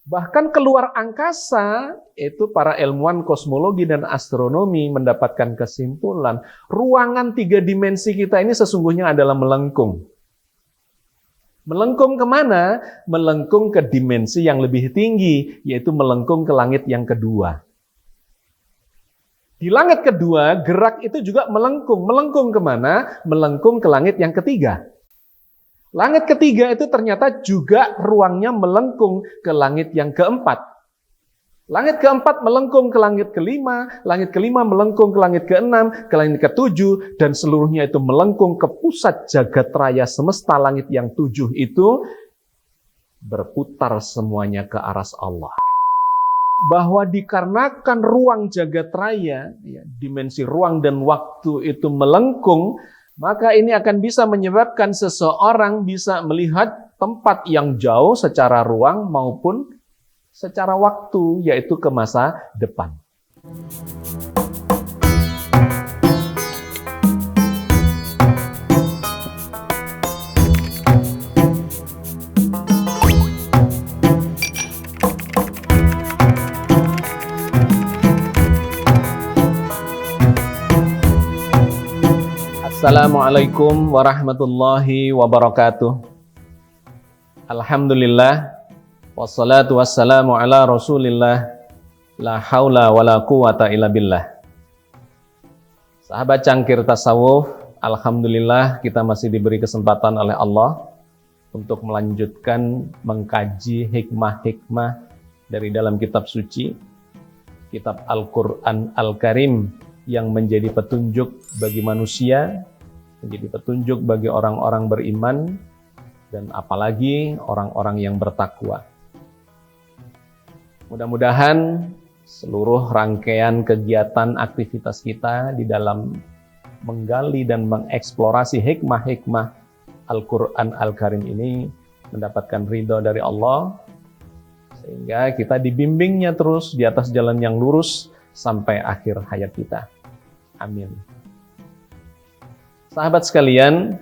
Bahkan keluar angkasa, itu para ilmuwan kosmologi dan astronomi mendapatkan kesimpulan, ruangan 3 dimensi kita ini sesungguhnya adalah melengkung. Melengkung kemana? Melengkung ke dimensi yang lebih tinggi, yaitu melengkung ke langit yang kedua. Di langit kedua, gerak itu juga melengkung. Melengkung kemana? Melengkung ke langit yang ketiga. Langit ketiga itu ternyata juga ruangnya melengkung ke langit yang keempat. Langit keempat melengkung ke langit kelima melengkung ke langit keenam, ke langit ketujuh, dan seluruhnya itu melengkung ke pusat jagat raya semesta langit yang 7 itu, berputar semuanya ke arah Allah. Bahwa dikarenakan ruang jagat raya, dimensi ruang dan waktu itu melengkung, maka ini akan bisa menyebabkan seseorang bisa melihat tempat yang jauh secara ruang maupun secara waktu, yaitu ke masa depan. Assalamualaikum warahmatullahi wabarakatuh. Alhamdulillah, wassalatu wassalamu ala rasulillah, la haula wa la quwata illa billah. Sahabat cangkir tasawuf, alhamdulillah kita masih diberi kesempatan oleh Allah untuk melanjutkan mengkaji hikmah-hikmah dari dalam kitab suci, kitab Al-Quran Al-Karim, yang menjadi petunjuk bagi manusia, menjadi petunjuk bagi orang-orang beriman, dan apalagi orang-orang yang bertakwa. Mudah-mudahan seluruh rangkaian kegiatan aktivitas kita di dalam menggali dan mengeksplorasi hikmah-hikmah Al-Quran Al-Karim ini mendapatkan ridho dari Allah, sehingga kita dibimbingnya terus di atas jalan yang lurus sampai akhir hayat kita. Amin. Sahabat sekalian,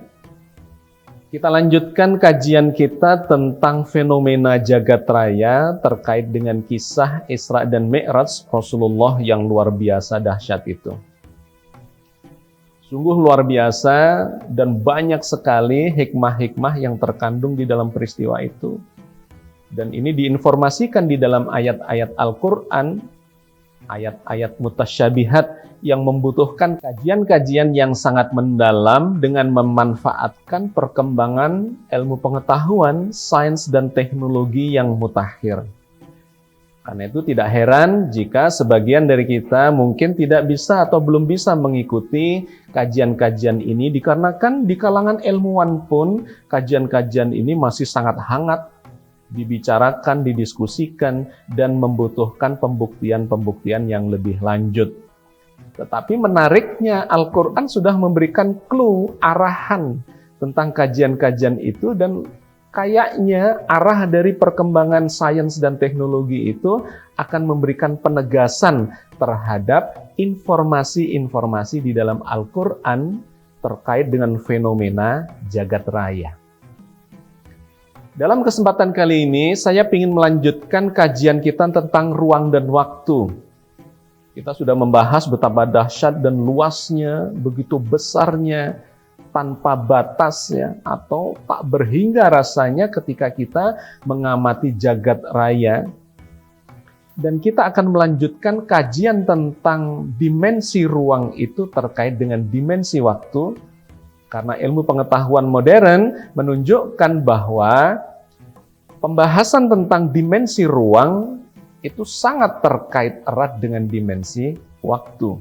kita lanjutkan kajian kita tentang fenomena jagat raya terkait dengan kisah Isra dan Mi'raj Rasulullah yang luar biasa dahsyat itu. Sungguh luar biasa dan banyak sekali hikmah-hikmah yang terkandung di dalam peristiwa itu. Dan ini diinformasikan di dalam ayat-ayat Al-Quran, ayat-ayat mutasyabihat yang membutuhkan kajian-kajian yang sangat mendalam dengan memanfaatkan perkembangan ilmu pengetahuan, sains dan teknologi yang mutakhir. Karena itu tidak heran jika sebagian dari kita mungkin tidak bisa atau belum bisa mengikuti kajian-kajian ini, dikarenakan di kalangan ilmuwan pun kajian-kajian ini masih sangat hangat dibicarakan, didiskusikan, dan membutuhkan pembuktian-pembuktian yang lebih lanjut. Tetapi menariknya Al-Quran sudah memberikan clue, arahan tentang kajian-kajian itu, dan kayaknya arah dari perkembangan sains dan teknologi itu akan memberikan penegasan terhadap informasi-informasi di dalam Al-Quran terkait dengan fenomena jagat raya. Dalam kesempatan kali ini, saya ingin melanjutkan kajian kita tentang ruang dan waktu. Kita sudah membahas betapa dahsyat dan luasnya, begitu besarnya, tanpa batasnya, atau tak berhingga rasanya ketika kita mengamati jagat raya. Dan kita akan melanjutkan kajian tentang dimensi ruang itu terkait dengan dimensi waktu, karena ilmu pengetahuan modern menunjukkan bahwa pembahasan tentang dimensi ruang itu sangat terkait erat dengan dimensi waktu.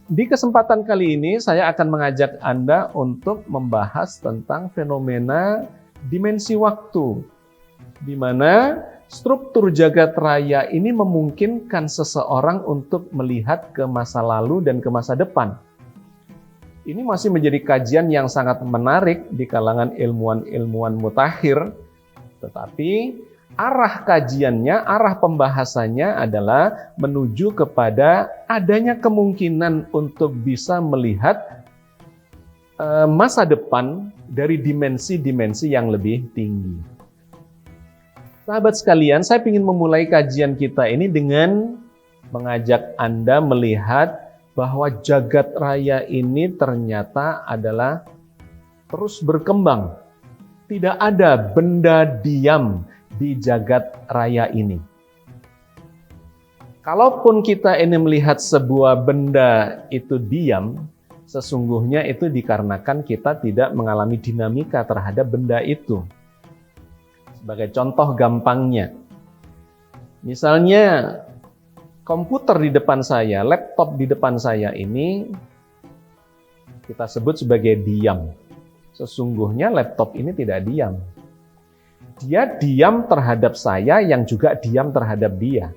Di kesempatan kali ini saya akan mengajak Anda untuk membahas tentang fenomena dimensi waktu, di mana struktur jagat raya ini memungkinkan seseorang untuk melihat ke masa lalu dan ke masa depan. Ini masih menjadi kajian yang sangat menarik di kalangan ilmuwan-ilmuwan mutakhir, tetapi arah kajiannya, arah pembahasannya adalah menuju kepada adanya kemungkinan untuk bisa melihat masa depan dari dimensi-dimensi yang lebih tinggi. Sahabat sekalian, saya ingin memulai kajian kita ini dengan mengajak Anda melihat bahwa jagat raya ini ternyata adalah terus berkembang. Tidak ada benda diam di jagat raya ini. Kalaupun kita ini melihat sebuah benda itu diam, sesungguhnya itu dikarenakan kita tidak mengalami dinamika terhadap benda itu. Sebagai contoh gampangnya, misalnya komputer di depan saya, laptop di depan saya ini kita sebut sebagai diam. Sesungguhnya laptop ini tidak diam. Dia diam terhadap saya yang juga diam terhadap dia.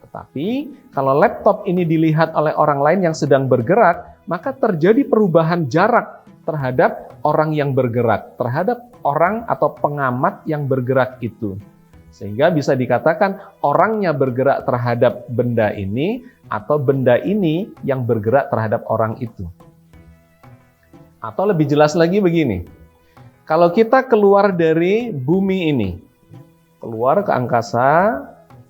Tetapi kalau laptop ini dilihat oleh orang lain yang sedang bergerak, maka terjadi perubahan jarak terhadap orang yang bergerak, terhadap orang atau pengamat yang bergerak itu. Sehingga bisa dikatakan orangnya bergerak terhadap benda ini atau benda ini yang bergerak terhadap orang itu. Atau lebih jelas lagi begini, kalau kita keluar dari bumi ini, keluar ke angkasa,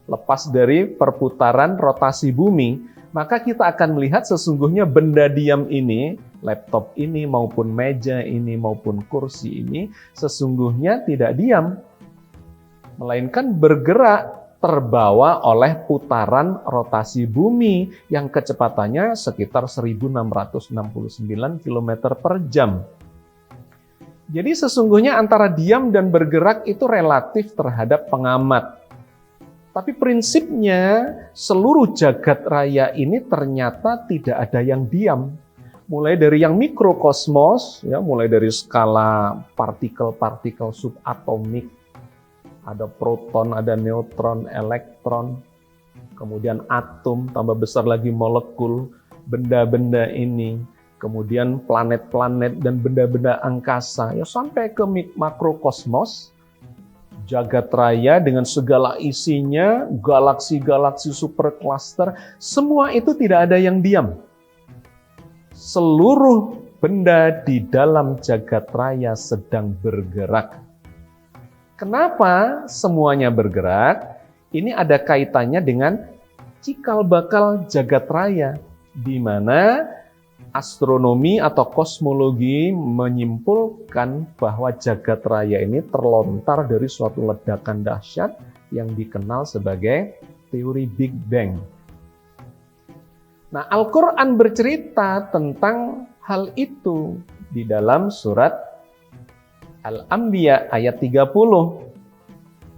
lepas dari perputaran rotasi bumi, maka kita akan melihat sesungguhnya benda diam ini, laptop ini maupun meja ini maupun kursi ini, sesungguhnya tidak diam, melainkan bergerak terbawa oleh putaran rotasi bumi yang kecepatannya sekitar 1669 km per jam. Jadi sesungguhnya antara diam dan bergerak itu relatif terhadap pengamat. Tapi prinsipnya seluruh jagat raya ini ternyata tidak ada yang diam. Mulai dari yang mikrokosmos, ya, mulai dari skala partikel-partikel subatomik, ada proton, ada neutron, elektron, kemudian atom, tambah besar lagi molekul, benda-benda ini, kemudian planet-planet dan benda-benda angkasa, ya sampai ke makrokosmos, jagat raya dengan segala isinya, galaksi-galaksi supercluster, semua itu tidak ada yang diam. Seluruh benda di dalam jagat raya sedang bergerak. Kenapa semuanya bergerak? Ini ada kaitannya dengan cikal bakal jagat raya, di mana astronomi atau kosmologi menyimpulkan bahwa jagat raya ini terlontar dari suatu ledakan dahsyat yang dikenal sebagai teori Big Bang. Nah, Al-Quran bercerita tentang hal itu di dalam surat Al-Anbiya ayat 30.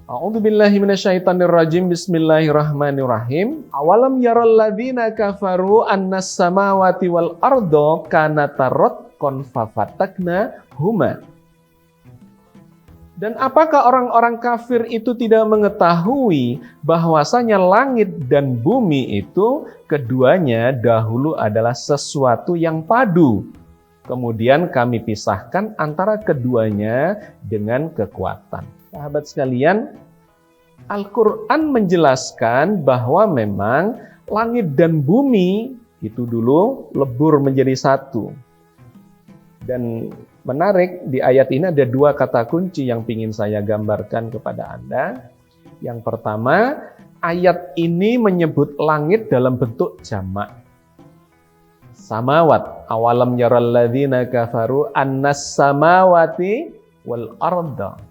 A'udzubillahi minasyaitonirrajim. Bismillahirrahmanirrahim. Awalam yaral ladzina kafaru annas samawati wal arda kanata ratqan fafatakna huma. Dan apakah orang-orang kafir itu tidak mengetahui bahwasanya langit dan bumi itu keduanya dahulu adalah sesuatu yang padu. Kemudian kami pisahkan antara keduanya dengan kekuatan. Sahabat sekalian, Al-Quran menjelaskan bahwa memang langit dan bumi itu dulu lebur menjadi satu. Dan menarik, di ayat ini ada dua kata kunci yang ingin saya gambarkan kepada Anda. Yang pertama, ayat ini menyebut langit dalam bentuk jamak. Samawat, awalam yaral ladzina kafaru annas samawati wal arda.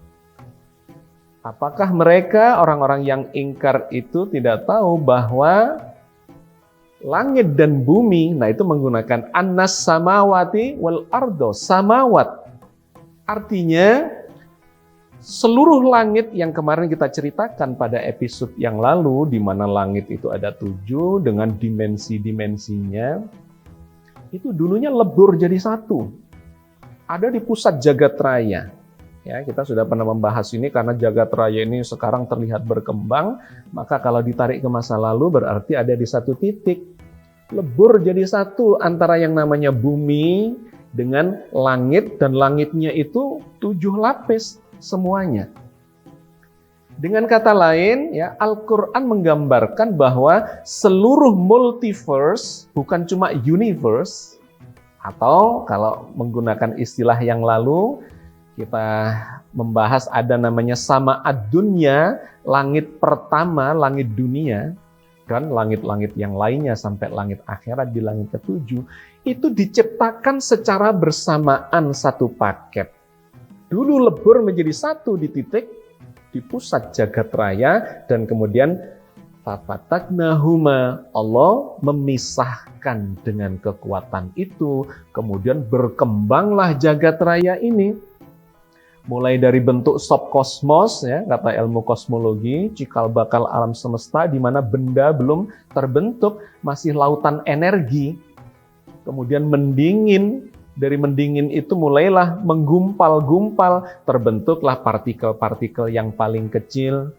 Apakah mereka orang-orang yang ingkar itu tidak tahu bahwa langit dan bumi, nah itu menggunakan annas samawati wal arda, samawat. Artinya seluruh langit yang kemarin kita ceritakan pada episode yang lalu, di mana langit itu ada 7 dengan dimensi-dimensinya, itu dulunya lebur jadi satu. Ada di pusat jagat raya. Ya, kita sudah pernah membahas ini karena jagat raya ini sekarang terlihat berkembang, maka kalau ditarik ke masa lalu berarti ada di satu titik. Lebur jadi satu antara yang namanya bumi dengan langit, dan langitnya itu 7 lapis semuanya. Dengan kata lain, ya, Al-Quran menggambarkan bahwa seluruh multiverse, bukan cuma universe, atau kalau menggunakan istilah yang lalu, kita membahas ada namanya sama ad-dunya, langit pertama, langit dunia, dan langit-langit yang lainnya sampai langit akhirat di langit ketujuh, itu diciptakan secara bersamaan satu paket. Dulu lebur menjadi satu di titik, di pusat jagat raya, dan kemudian fafataknahuma, Allah memisahkan dengan kekuatan itu, kemudian berkembanglah jagat raya ini. Mulai dari bentuk subkosmos, ya, kata ilmu kosmologi, cikal bakal alam semesta di mana benda belum terbentuk, masih lautan energi. Kemudian mendingin, dari mendingin itu mulailah menggumpal-gumpal, terbentuklah partikel-partikel yang paling kecil.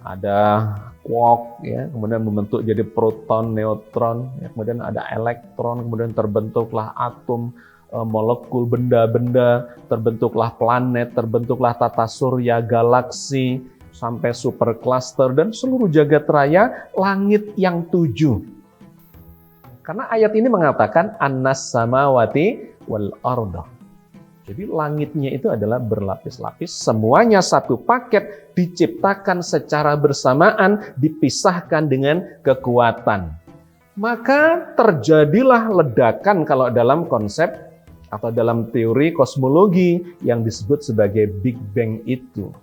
Ada quark, ya, kemudian membentuk jadi proton, neutron, ya, kemudian ada elektron, kemudian terbentuklah atom, molekul, benda-benda, terbentuklah planet, terbentuklah tata surya, galaksi, sampai supercluster, dan seluruh jagat raya, langit yang 7. Karena ayat ini mengatakan annas samawati wal arda. Jadi langitnya itu adalah berlapis-lapis, semuanya satu paket, diciptakan secara bersamaan, dipisahkan dengan kekuatan. Maka terjadilah ledakan kalau dalam konsep atau dalam teori kosmologi yang disebut sebagai Big Bang itu.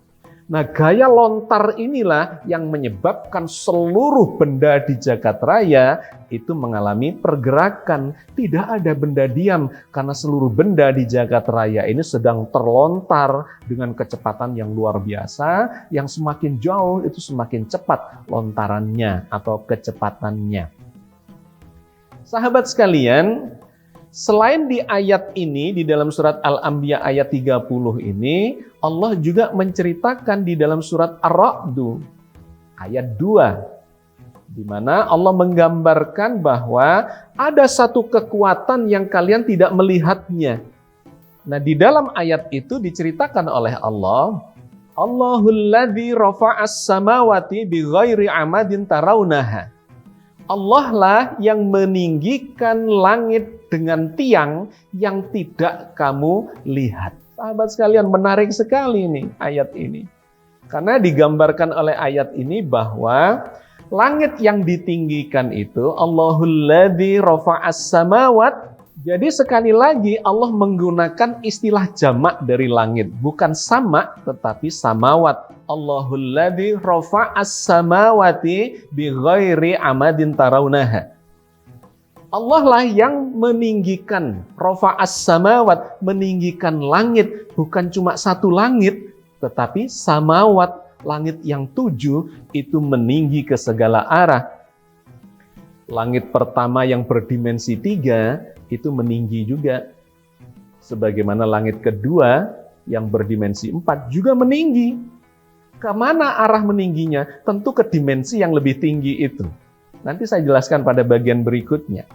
Nah, gaya lontar inilah yang menyebabkan seluruh benda di jagat raya itu mengalami pergerakan. Tidak ada benda diam karena seluruh benda di jagat raya ini sedang terlontar dengan kecepatan yang luar biasa. Yang semakin jauh itu semakin cepat lontarannya atau kecepatannya. Sahabat sekalian, selain di ayat ini, di dalam surat Al-Anbiya ayat 30 ini, Allah juga menceritakan di dalam surat Ar-Ra'd ayat 2, di mana Allah menggambarkan bahwa ada satu kekuatan yang kalian tidak melihatnya. Nah, di dalam ayat itu diceritakan oleh Allah, Allahul ladzi rafa'as samawati bighairi amadin tarawunaha. Allah lah yang meninggikan langit dengan tiang yang tidak kamu lihat. Sahabat sekalian, menarik sekali nih ayat ini. Karena digambarkan oleh ayat ini bahwa langit yang ditinggikan itu Allahul ladzi rafa'as samawat. Jadi sekali lagi Allah menggunakan istilah jamak dari langit, bukan sama tetapi samawat. Allahul ladzi rafa'as samawati bighairi amadin tarawunaha. Allah lah yang meninggikan, rafa'as samawat, meninggikan langit, bukan cuma satu langit, tetapi samawat, langit yang 7 itu meninggi ke segala arah. Langit pertama yang berdimensi 3 itu meninggi juga. Sebagaimana langit kedua yang berdimensi 4 juga meninggi. Kemana arah meningginya? Tentu ke dimensi yang lebih tinggi itu. Nanti saya jelaskan pada bagian berikutnya.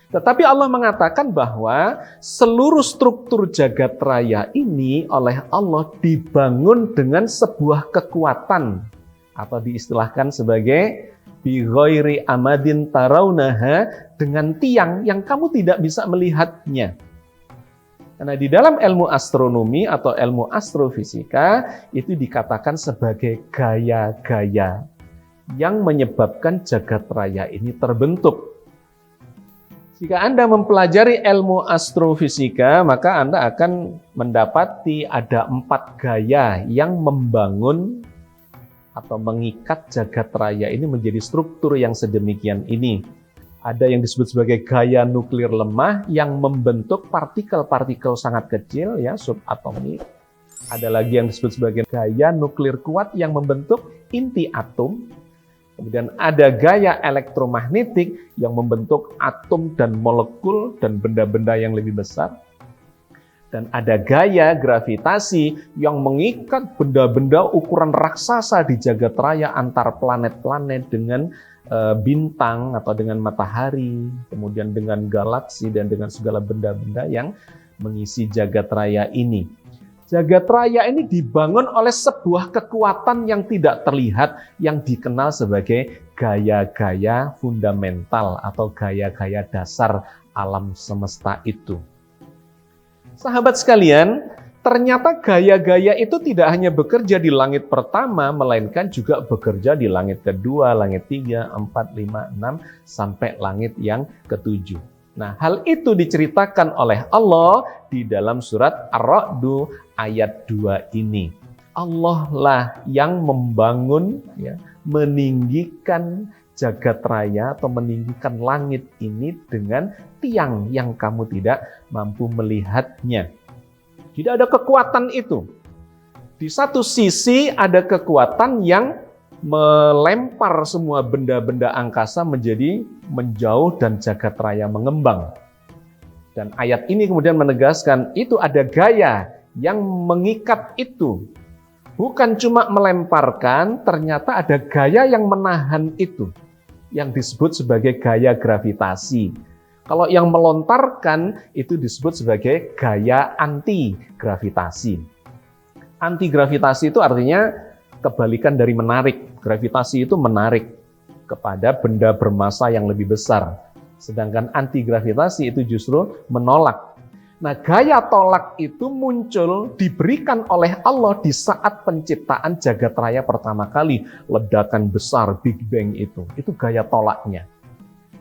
Tetapi Allah mengatakan bahwa seluruh struktur jagat raya ini oleh Allah dibangun dengan sebuah kekuatan, atau diistilahkan sebagai bighairi amadin tarawunaha, dengan tiang yang kamu tidak bisa melihatnya. Karena di dalam ilmu astronomi atau ilmu astrofisika itu dikatakan sebagai gaya-gaya yang menyebabkan jagat raya ini terbentuk. Jika Anda mempelajari ilmu astrofisika, maka Anda akan mendapati ada 4 gaya yang membangun atau mengikat jagat raya ini menjadi struktur yang sedemikian ini. Ada yang disebut sebagai gaya nuklir lemah yang membentuk partikel-partikel sangat kecil, ya, subatomik. Ada lagi yang disebut sebagai gaya nuklir kuat yang membentuk inti atom. Kemudian ada gaya elektromagnetik yang membentuk atom dan molekul dan benda-benda yang lebih besar. Dan ada gaya gravitasi yang mengikat benda-benda ukuran raksasa di jagat raya antar planet-planet dengan bintang atau dengan matahari, kemudian dengan galaksi dan dengan segala benda-benda yang mengisi jagat raya ini. Jagat raya ini dibangun oleh sebuah kekuatan yang tidak terlihat yang dikenal sebagai gaya-gaya fundamental atau gaya-gaya dasar alam semesta itu. Sahabat sekalian, Ternyata gaya-gaya itu tidak hanya bekerja di langit pertama, melainkan juga bekerja di langit kedua, langit 3, 4, 5, 6, sampai langit yang ketujuh. Nah, hal itu diceritakan oleh Allah di dalam surat Ar-Ra'd ayat 2 ini. Allah lah yang membangun, meninggikan jagat raya atau meninggikan langit ini dengan tiang yang kamu tidak mampu melihatnya. Tidak ada kekuatan itu. Di satu sisi ada kekuatan yang melempar semua benda-benda angkasa menjadi menjauh dan jagat raya mengembang. Dan ayat ini kemudian menegaskan itu ada gaya yang mengikat itu. Bukan cuma melemparkan, ternyata ada gaya yang menahan itu, yang disebut sebagai gaya gravitasi. Kalau yang melontarkan itu disebut sebagai gaya anti-gravitasi. Anti-gravitasi itu artinya kebalikan dari menarik. Gravitasi itu menarik kepada benda bermassa yang lebih besar. Sedangkan anti-gravitasi itu justru menolak. Nah, gaya tolak itu muncul, diberikan oleh Allah di saat penciptaan jagat raya pertama kali. Ledakan besar, Big Bang itu gaya tolaknya.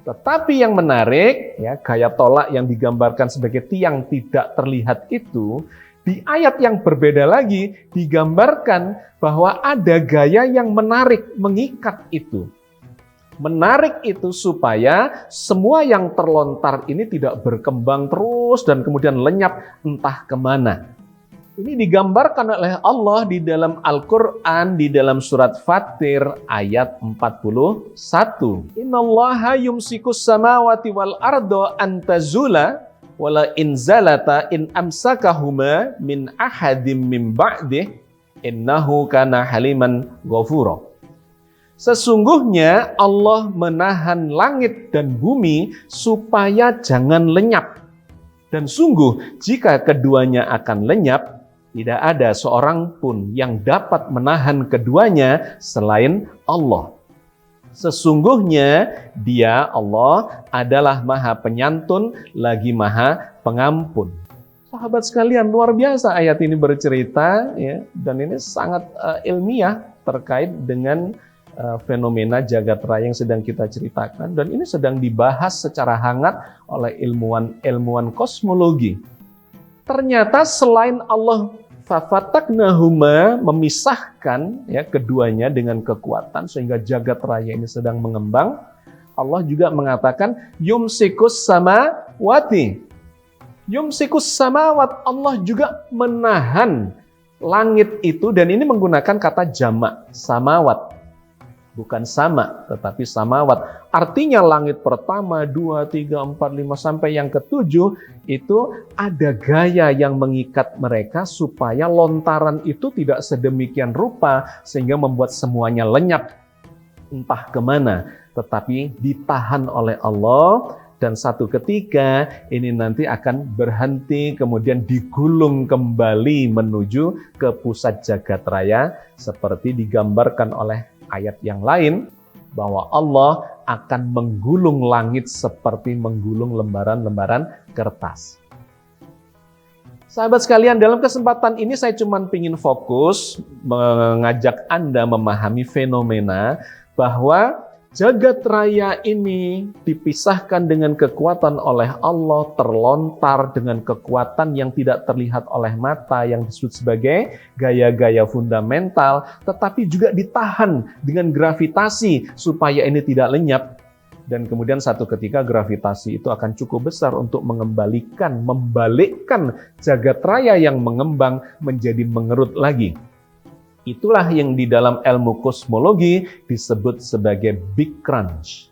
Tetapi yang menarik, gaya tolak yang digambarkan sebagai tiang tidak terlihat itu, di ayat yang berbeda lagi digambarkan bahwa ada gaya yang menarik, mengikat itu. Menarik itu supaya semua yang terlontar ini tidak berkembang terus dan kemudian lenyap entah kemana. Ini digambarkan oleh Allah di dalam Al-Quran, di dalam surat Fatir ayat 41. Innallaha yumsikus samawati wal ardo antazula wala inzalata in amsakahuma min ahadim min ba'dih innahu kana haliman ghafura. Sesungguhnya Allah menahan langit dan bumi supaya jangan lenyap. Dan sungguh jika keduanya akan lenyap, tidak ada seorang pun yang dapat menahan keduanya selain Allah. Sesungguhnya Dia, Allah, adalah Maha Penyantun lagi Maha Pengampun. Sahabat sekalian, luar biasa ayat ini bercerita, dan ini sangat ilmiah terkait dengan fenomena jagat raya yang sedang kita ceritakan, dan ini sedang dibahas secara hangat oleh ilmuwan kosmologi. Ternyata selain Allah fafataknahuma memisahkan keduanya dengan kekuatan sehingga jagat raya ini sedang mengembang, Allah juga mengatakan yumsikus samawati. Yumsikus samawat, Allah juga menahan langit itu, dan ini menggunakan kata jamak, samawat. Bukan sama, tetapi samawat. Artinya langit pertama, 2, 3, 4, 5, sampai yang ketujuh, itu ada gaya yang mengikat mereka supaya lontaran itu tidak sedemikian rupa, sehingga membuat semuanya lenyap entah kemana. Tetapi ditahan oleh Allah, dan satu ketika ini nanti akan berhenti, kemudian digulung kembali menuju ke pusat jagat raya, seperti digambarkan oleh ayat yang lain, bahwa Allah akan menggulung langit seperti menggulung lembaran-lembaran kertas. Sahabat sekalian, dalam kesempatan ini saya cuma ingin fokus mengajak Anda memahami fenomena bahwa jagat raya ini dipisahkan dengan kekuatan oleh Allah, terlontar dengan kekuatan yang tidak terlihat oleh mata, yang disebut sebagai gaya-gaya fundamental, tetapi juga ditahan dengan gravitasi supaya ini tidak lenyap. Dan kemudian satu ketika gravitasi itu akan cukup besar untuk membalikkan jagat raya yang mengembang menjadi mengerut lagi. Itulah yang di dalam ilmu kosmologi disebut sebagai Big Crunch.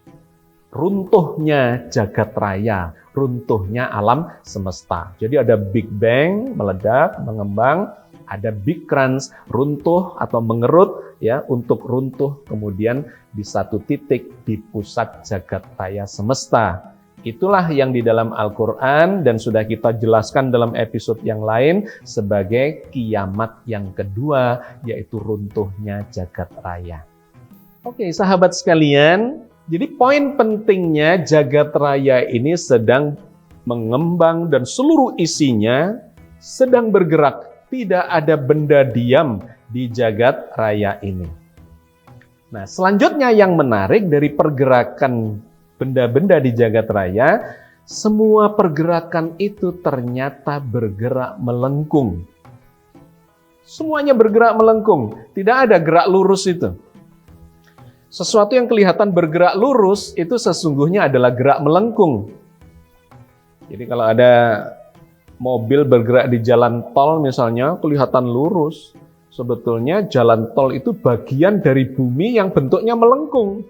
Runtuhnya jagat raya, runtuhnya alam semesta. Jadi ada Big Bang, meledak, mengembang, ada Big Crunch, runtuh atau mengerut, untuk runtuh kemudian di satu titik di pusat jagat raya semesta. Itulah yang di dalam Al-Quran dan sudah kita jelaskan dalam episode yang lain sebagai kiamat yang kedua, yaitu runtuhnya jagat raya. Oke, sahabat sekalian, jadi poin pentingnya jagat raya ini sedang mengembang dan seluruh isinya sedang bergerak, Tidak ada benda diam di jagat raya ini. Nah, selanjutnya yang menarik dari pergerakan benda-benda di jagat raya, semua pergerakan itu ternyata bergerak melengkung. Semuanya bergerak melengkung, tidak ada gerak lurus itu. Sesuatu yang kelihatan bergerak lurus itu sesungguhnya adalah gerak melengkung. Jadi kalau ada mobil bergerak di jalan tol misalnya kelihatan lurus, sebetulnya jalan tol itu bagian dari bumi yang bentuknya melengkung.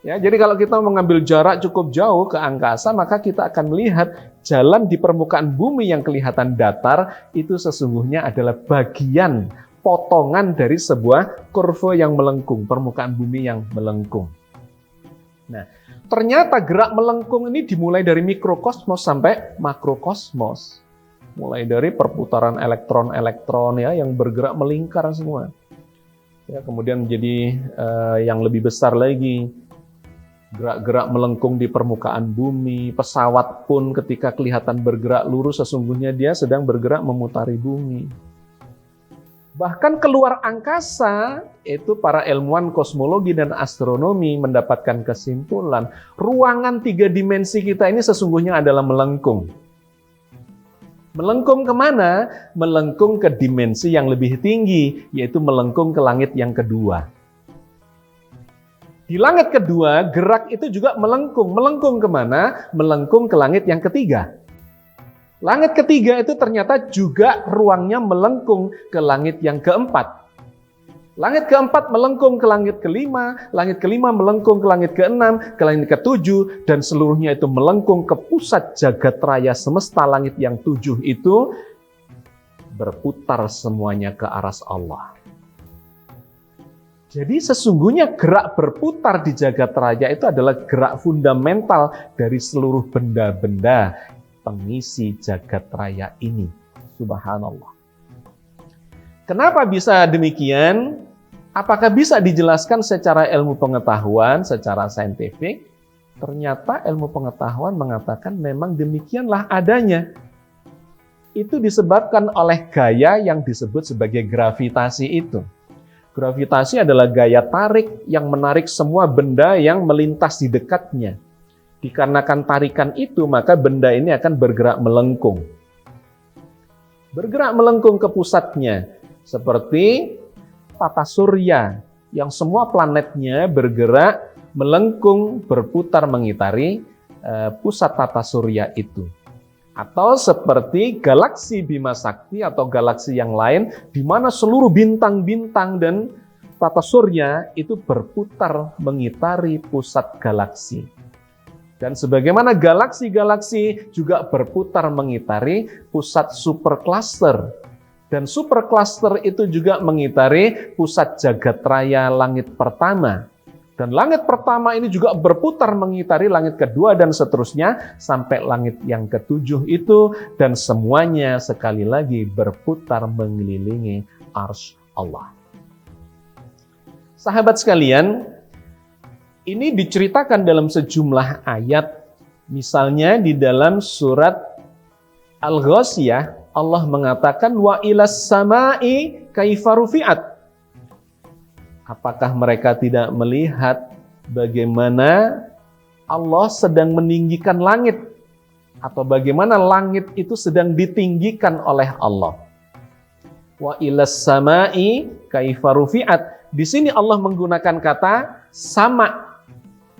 Ya, jadi kalau kita mengambil jarak cukup jauh ke angkasa, maka kita akan melihat jalan di permukaan bumi yang kelihatan datar itu sesungguhnya adalah bagian potongan dari sebuah kurva yang melengkung, permukaan bumi yang melengkung. Nah, ternyata gerak melengkung ini dimulai dari mikrokosmos sampai makrokosmos. Mulai dari perputaran elektron-elektron ya yang bergerak melingkar semua. Ya, kemudian menjadi yang lebih besar lagi, gerak-gerak melengkung di permukaan bumi. Pesawat pun ketika kelihatan bergerak lurus, sesungguhnya dia sedang bergerak memutari bumi. Bahkan keluar angkasa, itu para ilmuwan kosmologi dan astronomi mendapatkan kesimpulan, ruangan 3 dimensi kita ini sesungguhnya adalah melengkung. Melengkung kemana? Melengkung ke dimensi yang lebih tinggi, yaitu melengkung ke langit yang kedua. Di langit kedua, gerak itu juga melengkung. Melengkung kemana? Melengkung ke langit yang ketiga. Langit ketiga itu ternyata juga ruangnya melengkung ke langit yang keempat. Langit keempat melengkung ke langit kelima melengkung ke langit keenam, ke langit ketujuh, dan seluruhnya itu melengkung ke pusat jagat raya semesta. Langit yang 7 itu berputar semuanya ke arah Allah. Jadi sesungguhnya gerak berputar di jagat raya itu adalah gerak fundamental dari seluruh benda-benda pengisi jagat raya ini. Subhanallah. Kenapa bisa demikian? Apakah bisa dijelaskan secara ilmu pengetahuan, secara saintifik? Ternyata ilmu pengetahuan mengatakan memang demikianlah adanya. Itu disebabkan oleh gaya yang disebut sebagai gravitasi itu. Gravitasi adalah gaya tarik yang menarik semua benda yang melintas di dekatnya. Dikarenakan tarikan itu, maka benda ini akan bergerak melengkung. Bergerak melengkung ke pusatnya. Seperti tata surya, yang semua planetnya bergerak melengkung, berputar mengitari pusat tata surya itu. Atau seperti galaksi Bima Sakti atau galaksi yang lain, di mana seluruh bintang-bintang dan tata surya itu berputar mengitari pusat galaksi. Dan sebagaimana galaksi-galaksi juga berputar mengitari pusat supercluster. Dan supercluster itu juga mengitari pusat jagat raya langit pertama. Dan langit pertama ini juga berputar mengitari langit kedua dan seterusnya sampai langit yang ketujuh itu. Dan semuanya sekali lagi berputar mengelilingi arsy Allah. Sahabat sekalian, ini diceritakan dalam sejumlah ayat. Misalnya di dalam surat Al-Ghasyiyah, Allah mengatakan, wa ilas samai kaifa rufi'at. Apakah mereka tidak melihat bagaimana Allah sedang meninggikan langit? Atau bagaimana langit itu sedang ditinggikan oleh Allah? Wa ilas samai kaifa rufi'at. Di sini Allah menggunakan kata sama,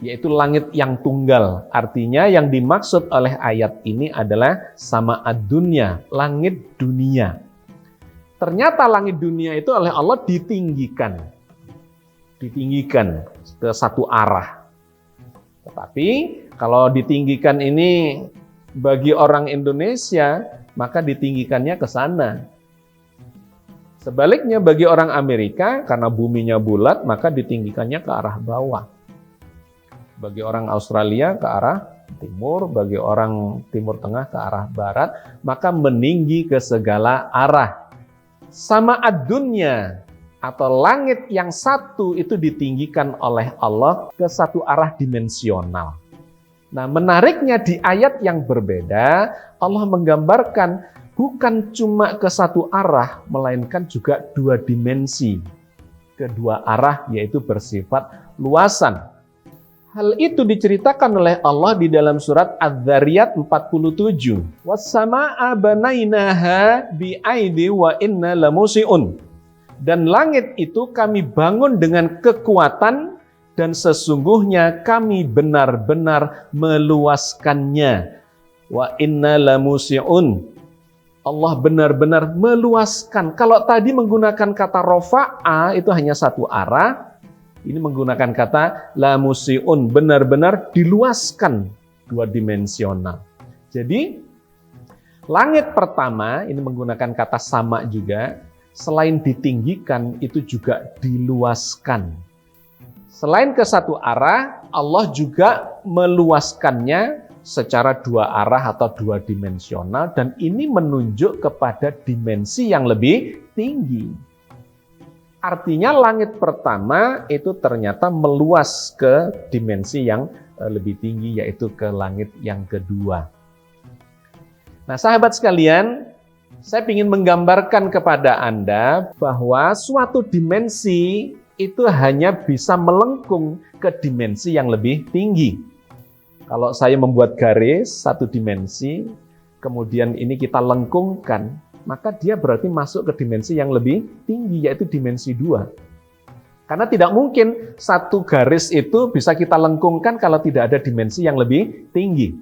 yaitu langit yang tunggal. Artinya yang dimaksud oleh ayat ini adalah sama ad-dunya, langit dunia. Ternyata langit dunia itu oleh Allah ditinggikan ke satu arah. Tetapi kalau ditinggikan ini bagi orang Indonesia, maka ditinggikannya ke sana. Sebaliknya bagi orang Amerika, karena buminya bulat, maka ditinggikannya ke arah bawah. Bagi orang Australia ke arah timur, bagi orang Timur Tengah ke arah barat, maka meninggi ke segala arah. Sama ad-dunya atau langit yang satu itu ditinggikan oleh Allah ke satu arah dimensional. Nah, menariknya di ayat yang berbeda, Allah menggambarkan bukan cuma ke satu arah, melainkan juga dua dimensi. Kedua arah yaitu bersifat luasan. Hal itu diceritakan oleh Allah di dalam surat Adz-Dzariyat 47. Was-samaa'a banainaha bi'aidi wa inna lamusi'un. Dan langit itu kami bangun dengan kekuatan dan sesungguhnya kami benar-benar meluaskannya. Wa inna lamusi'un. Allah benar-benar meluaskan. Kalau tadi menggunakan kata rofa'a itu hanya satu arah, ini menggunakan kata lamusi'un, benar-benar diluaskan, dua dimensional. Jadi langit pertama ini menggunakan kata sama juga, selain ditinggikan itu juga diluaskan. Selain ke satu arah, Allah juga meluaskannya secara dua arah atau dua dimensional, dan ini menunjuk kepada dimensi yang lebih tinggi. Artinya langit pertama itu ternyata meluas ke dimensi yang lebih tinggi, yaitu ke langit yang kedua. Nah, sahabat sekalian, saya ingin menggambarkan kepada Anda bahwa suatu dimensi itu hanya bisa melengkung ke dimensi yang lebih tinggi. Kalau saya membuat garis satu dimensi, kemudian ini kita lengkungkan, maka dia berarti masuk ke dimensi yang lebih tinggi, yaitu dimensi 2. Karena tidak mungkin satu garis itu bisa kita lengkungkan kalau tidak ada dimensi yang lebih tinggi.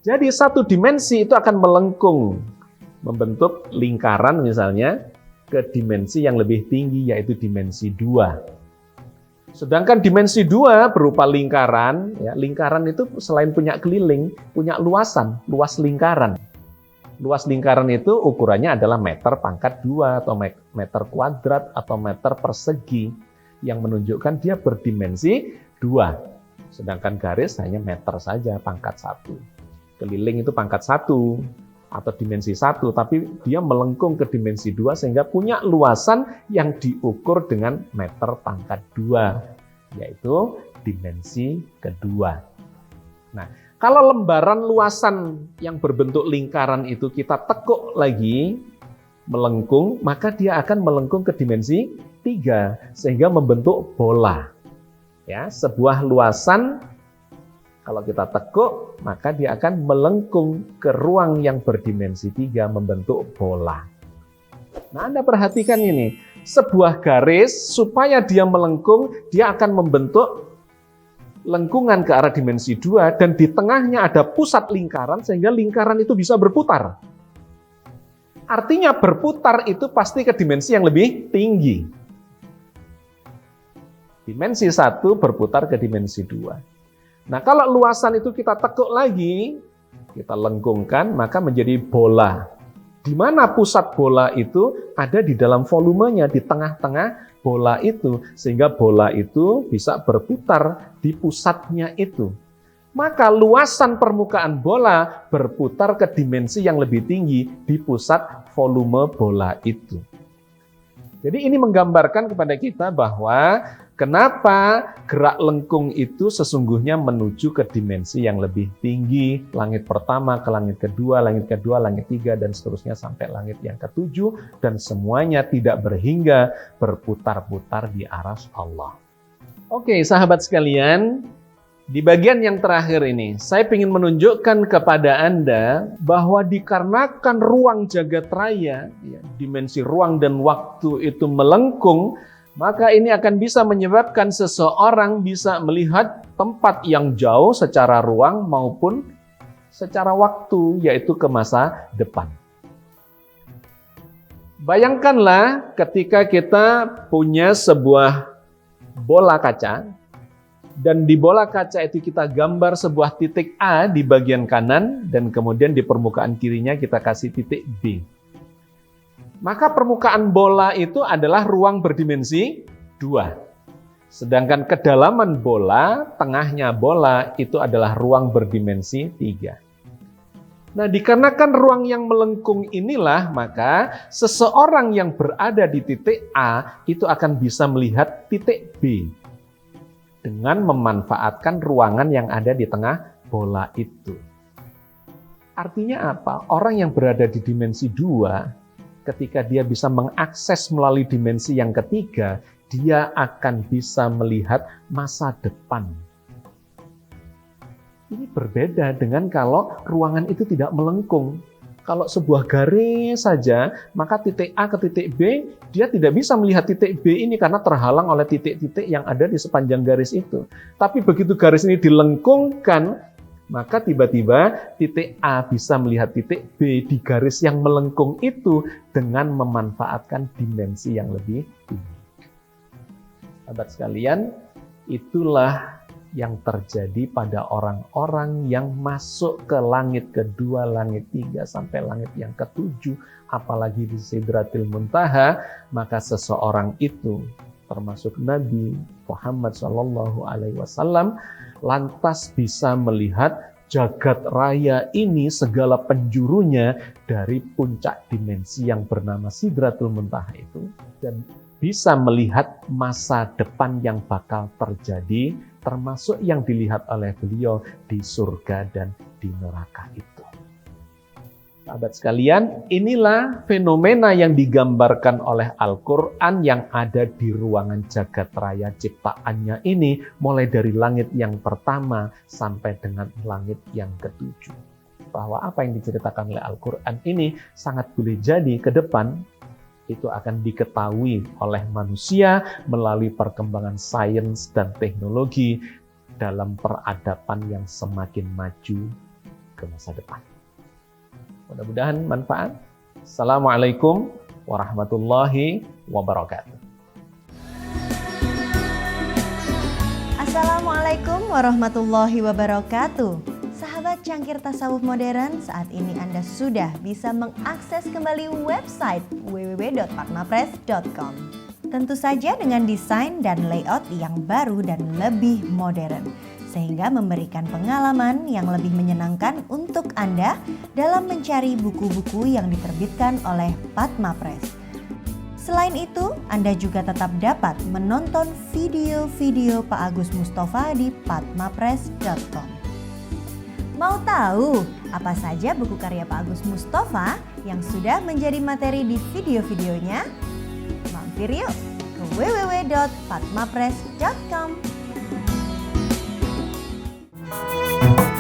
Jadi satu dimensi itu akan melengkung, membentuk lingkaran misalnya, ke dimensi yang lebih tinggi, yaitu dimensi 2. Sedangkan dimensi 2 berupa lingkaran, ya, lingkaran itu selain punya keliling, punya luasan, luas lingkaran. Luas lingkaran itu ukurannya adalah meter pangkat 2 atau meter kuadrat atau meter persegi, yang menunjukkan dia berdimensi 2. Sedangkan garis hanya meter saja, pangkat 1. Keliling itu pangkat 1 atau dimensi 1, tapi dia melengkung ke dimensi 2 sehingga punya luasan yang diukur dengan meter pangkat 2, yaitu dimensi kedua. Nah, kalau lembaran luasan yang berbentuk lingkaran itu kita tekuk lagi, melengkung, maka dia akan melengkung ke dimensi 3, sehingga membentuk bola. Ya, sebuah luasan kalau kita tekuk, maka dia akan melengkung ke ruang yang berdimensi 3, membentuk bola. Nah, Anda perhatikan ini, sebuah garis supaya dia melengkung, dia akan membentuk lengkungan ke arah dimensi 2, dan di tengahnya ada pusat lingkaran, sehingga lingkaran itu bisa berputar. Artinya berputar itu pasti ke dimensi yang lebih tinggi. Dimensi 1 berputar ke dimensi 2. Nah, kalau luasan itu kita tekuk lagi, kita lengkungkan, maka menjadi bola. Di mana pusat bola itu ada di dalam volumenya, di tengah-tengah bola itu, sehingga bola itu bisa berputar di pusatnya itu. Maka luasan permukaan bola berputar ke dimensi yang lebih tinggi di pusat volume bola itu. Jadi ini menggambarkan kepada kita bahwa kenapa gerak lengkung itu sesungguhnya menuju ke dimensi yang lebih tinggi, langit pertama ke langit kedua, langit 3, dan seterusnya sampai langit yang ke-7, dan semuanya tidak berhingga berputar-putar di aras Allah. Oke, sahabat sekalian, di bagian yang terakhir ini, saya ingin menunjukkan kepada Anda bahwa dikarenakan ruang jagat raya, ya, dimensi ruang dan waktu itu melengkung, maka ini akan bisa menyebabkan seseorang bisa melihat tempat yang jauh secara ruang maupun secara waktu, yaitu ke masa depan. Bayangkanlah ketika kita punya sebuah bola kaca, dan di bola kaca itu kita gambar sebuah titik A di bagian kanan, dan kemudian di permukaan kirinya kita kasih titik B. Maka permukaan bola itu adalah ruang berdimensi 2. Sedangkan kedalaman bola, tengahnya bola, itu adalah ruang berdimensi 3. Nah, dikarenakan ruang yang melengkung inilah, maka seseorang yang berada di titik A itu akan bisa melihat titik B dengan memanfaatkan ruangan yang ada di tengah bola itu. Artinya apa? Orang yang berada di dimensi 2, ketika dia bisa mengakses melalui dimensi yang ketiga, dia akan bisa melihat masa depan. Ini berbeda dengan kalau ruangan itu tidak melengkung. Kalau sebuah garis saja, maka titik A ke titik B, dia tidak bisa melihat titik B ini karena terhalang oleh titik-titik yang ada di sepanjang garis itu. Tapi begitu garis ini dilengkungkan, maka tiba-tiba titik A bisa melihat titik B di garis yang melengkung itu dengan memanfaatkan dimensi yang lebih tinggi. Sahabat sekalian, itulah yang terjadi pada orang-orang yang masuk ke langit kedua, langit 3, sampai langit yang ke-7, apalagi di Sidratil Muntaha, maka seseorang itu, termasuk Nabi Muhammad SAW, lantas bisa melihat jagat raya ini, segala penjurunya dari puncak dimensi yang bernama Sidratul Muntaha itu, dan bisa melihat masa depan yang bakal terjadi, termasuk yang dilihat oleh beliau di surga dan di neraka itu. Sahabat sekalian, inilah fenomena yang digambarkan oleh Al-Quran yang ada di ruangan jagat raya ciptaannya ini, mulai dari langit yang pertama sampai dengan langit yang ke-7. Bahwa apa yang diceritakan oleh Al-Quran ini sangat boleh jadi ke depan itu akan diketahui oleh manusia melalui perkembangan sains dan teknologi dalam peradaban yang semakin maju ke masa depan. Mudah-mudahan manfaat. Assalamualaikum warahmatullahi wabarakatuh. Assalamualaikum warahmatullahi wabarakatuh. Sahabat Cangkir Tasawuf Modern, saat ini Anda sudah bisa mengakses kembali website www.patmapress.com. Tentu saja dengan desain dan layout yang baru dan lebih modern, sehingga memberikan pengalaman yang lebih menyenangkan untuk Anda dalam mencari buku-buku yang diterbitkan oleh Patma Press. Selain itu, Anda juga tetap dapat menonton video-video Pak Agus Mustafa di patmapress.com. Mau tahu apa saja buku karya Pak Agus Mustafa yang sudah menjadi materi di video-videonya? Mampir yuk ke www.patmapress.com.